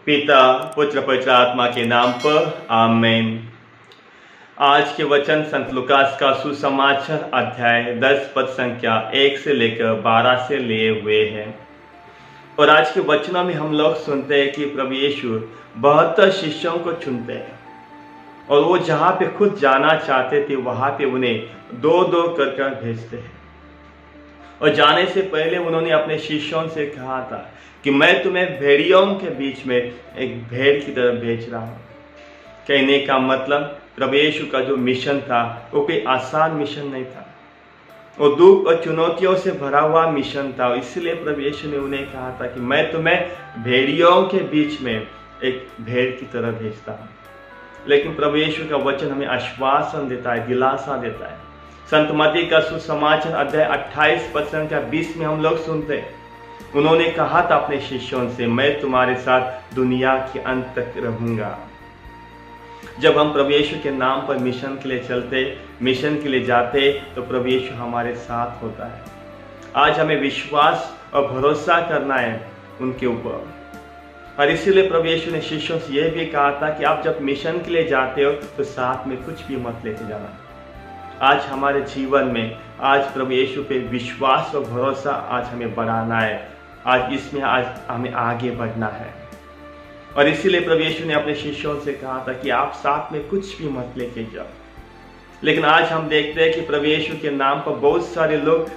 पिता पुत्र पवित्र आत्मा के नाम पर आमीन। आज के वचन संत लूकास का सुसमाचार अध्याय 10 पद संख्या 1 से लेकर 12 से लिए हुए हैं। और आज के वचनों में हम लोग सुनते हैं कि प्रभु यीशु 72 शिष्यों को चुनते हैं और वो जहाँ पे खुद जाना चाहते थे वहाँ पे उन्हें दो दो कर भेजते हैं। और जाने से पहले उन्होंने अपने शिष्यों से कहा था कि मैं तुम्हें भेड़ियों के बीच में एक भेड़ की तरह भेज रहा हूँ। कहने का मतलब प्रभु यीशु का जो मिशन था वो कोई आसान मिशन नहीं था, वो दुख और चुनौतियों से भरा हुआ मिशन था। इसलिए प्रभु यीशु ने उन्हें कहा था कि मैं तुम्हें भेड़ियों के बीच में एक भेड़ की तरह भेजता हूँ। लेकिन प्रभु यीशु का वचन हमें आश्वासन देता है, दिलासा देता है। संत मत्ती का सुसमाचार अध्याय 28 पद संख्या 20 में हम लोग सुनते हैं, उन्होंने कहा था अपने शिष्यों से, मैं तुम्हारे साथ दुनिया के अंत तक रहूंगा। जब हम प्रभु यीशु के नाम पर मिशन के लिए चलते, मिशन के लिए जाते, तो प्रभु यीशु हमारे साथ होता है। आज हमें विश्वास और भरोसा करना है उनके ऊपर। और इसीलिए प्रभु यीशु ने शिष्यों से यह भी कहा था कि आप जब मिशन के लिए जाते हो तो साथ में कुछ भी मत लेके जाना। आज हमारे जीवन में आज प्रभु यीशु पे विश्वास और भरोसा आज हमें बढ़ाना है, आज इसमें आज हमें आगे बढ़ना है। और इसीलिए प्रभु यीशु ने अपने शिष्यों से कहा था कि आप साथ में कुछ भी मत लेके जाओ। लेकिन आज हम देखते हैं कि प्रभु यीशु के नाम पर बहुत सारे लोग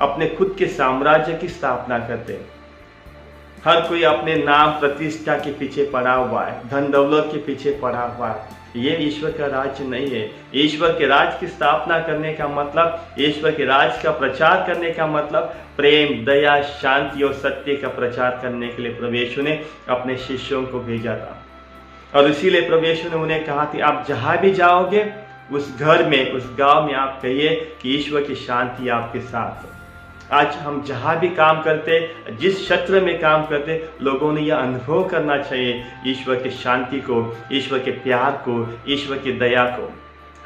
अपने खुद के साम्राज्य की स्थापना करते हैं। हर कोई अपने नाम प्रतिष्ठा के पीछे पड़ा हुआ है, धन दौलत के पीछे पड़ा हुआ है। ये ईश्वर का राज्य नहीं है। ईश्वर के राज की स्थापना करने का मतलब, ईश्वर के राज का प्रचार करने का मतलब प्रेम, दया, शांति और सत्य का प्रचार करने के लिए प्रभु यीशु ने अपने शिष्यों को भेजा था। और इसीलिए प्रभु यीशु ने उन्हें कहा कि आप जहां भी जाओगे उस घर में, उस गांव में आप कहिए कि ईश्वर की शांति आपके साथ हो। आज हम जहाँ भी काम करते, जिस क्षेत्र में काम करते, लोगों ने यह अनुभव करना चाहिए ईश्वर की शांति को, ईश्वर के प्यार को, ईश्वर की दया को।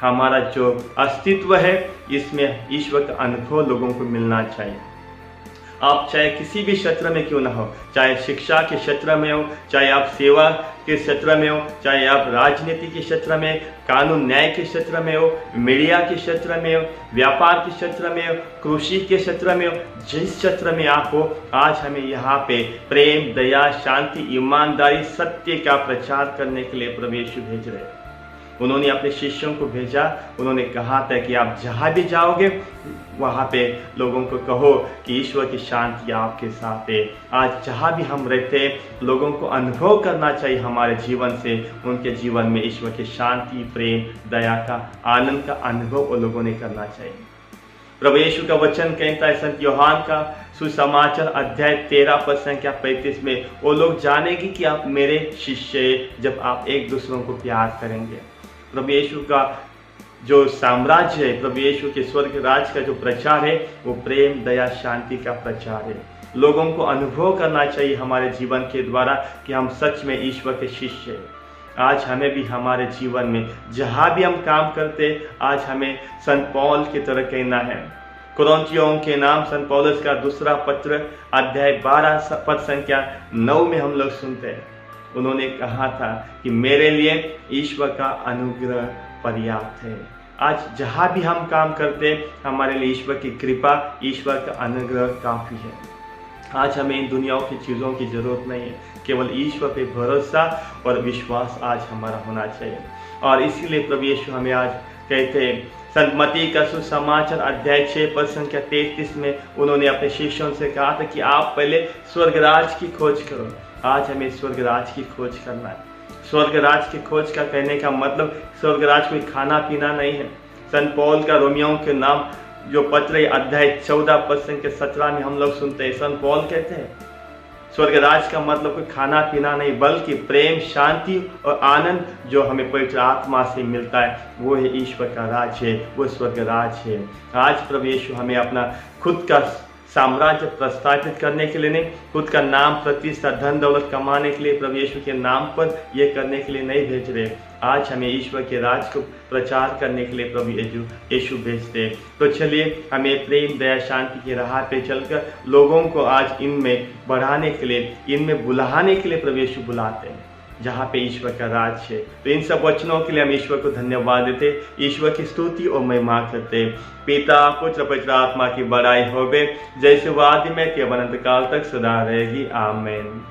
हमारा जो अस्तित्व है इसमें ईश्वर का अनुभव लोगों को मिलना चाहिए। आप चाहे किसी भी क्षेत्र में क्यों ना हो, चाहे शिक्षा के क्षेत्र में हो, चाहे आप सेवा के क्षेत्र में हो, चाहे आप राजनीति के क्षेत्र में, कानून न्याय के क्षेत्र में हो, मीडिया के क्षेत्र में हो, व्यापार के क्षेत्र में हो, कृषि के क्षेत्र में हो, जिस क्षेत्र में आप हो, आज हमें यहाँ पे प्रेम, दया, शांति, ईमानदारी, सत्य का प्रचार करने के लिए प्रभु यीशु भेज रहे हैं। उन्होंने अपने शिष्यों को भेजा, उन्होंने कहा था कि आप जहाँ भी जाओगे वहाँ पे लोगों को कहो कि ईश्वर की शांति आपके साथ है। आज जहाँ भी हम रहते हैं लोगों को अनुभव करना चाहिए हमारे जीवन से, उनके जीवन में ईश्वर की शांति, प्रेम, दया का, आनंद का अनुभव वो लोगों ने करना चाहिए। प्रभु यीशु का वचन कहता है संत यूहन्ना का सुसमाचार अध्याय 13 पद संख्या 35 में, वो लोग जानेंगे कि आप मेरे शिष्य जब आप एक दूसरों को प्यार करेंगे। प्रभु यीशु का जो साम्राज्य है, प्रभु यीशु के स्वर्ग राज का जो प्रचार है वो प्रेम, दया, शांति का प्रचार है। लोगों को अनुभव करना चाहिए हमारे जीवन के द्वारा कि हम सच में ईश्वर के शिष्य हैं। आज हमें भी हमारे जीवन में जहाँ भी हम काम करते, आज हमें संत पौल की तरह कहना है। कुरिन्थियों के नाम संत पौलुस का दूसरा पत्र अध्याय 12 पद संख्या 9 में हम लोग सुनते हैं, उन्होंने कहा था कि मेरे लिए ईश्वर का अनुग्रह पर्याप्त है। आज जहाँ भी हम काम करते, हमारे लिए ईश्वर की कृपा, ईश्वर का अनुग्रह काफ़ी है। आज हमें इन दुनियाओं की चीज़ों की ज़रूरत नहीं है, केवल ईश्वर पे भरोसा और विश्वास आज हमारा होना चाहिए। और इसीलिए प्रभु यीशु हमें आज कहते हैं, संत मत्ती का सुसमाचार अध्याय 6 पद संख्या 33 में उन्होंने अपने शिष्यों से कहा था कि आप पहले स्वर्गराज की खोज करो। आज हमें स्वर्गराज की खोज करना है। स्वर्गराज की खोज का कहने का मतलब स्वर्गराज कोई खाना पीना नहीं है। संत पौल का रोमियों के नाम जो पत्र अध्याय 14 पद संख्या 17 में हम लोग सुनते हैं, संत पौल कहते हैं स्वर्गराज का मतलब कोई खाना पीना नहीं, बल्कि प्रेम, शांति और आनंद जो हमें पवित्र आत्मा से मिलता है, वो है ईश्वर का राज है, वो स्वर्गराज है। आज प्रभु यीशु हमें अपना खुद का साम्राज्य प्रस्थापित करने के लिए नहीं, खुद का नाम प्रतिष्ठा धन दौलत कमाने के लिए प्रभु यीशु के नाम पर ये करने के लिए नहीं भेज रहे। आज हमें ईश्वर के राज को प्रचार करने के लिए प्रभु यीशु भेजते। तो चलिए हमें प्रेम दया शांति की राह पे चलकर लोगों को आज इनमें बढ़ाने के लिए, इनमें बुलाने के लिए प्रभु यीशु बुलाते हैं, जहाँ पे ईश्वर का राज है। तो इन सब वचनों के लिए हम ईश्वर को धन्यवाद देते, ईश्वर की स्तुति और महिमा करते। पिता पुत्र पवित्र आत्मा की बड़ाई होवे, जैसे वो आदि में के अनंत काल तक सदा रहेगी। आमीन।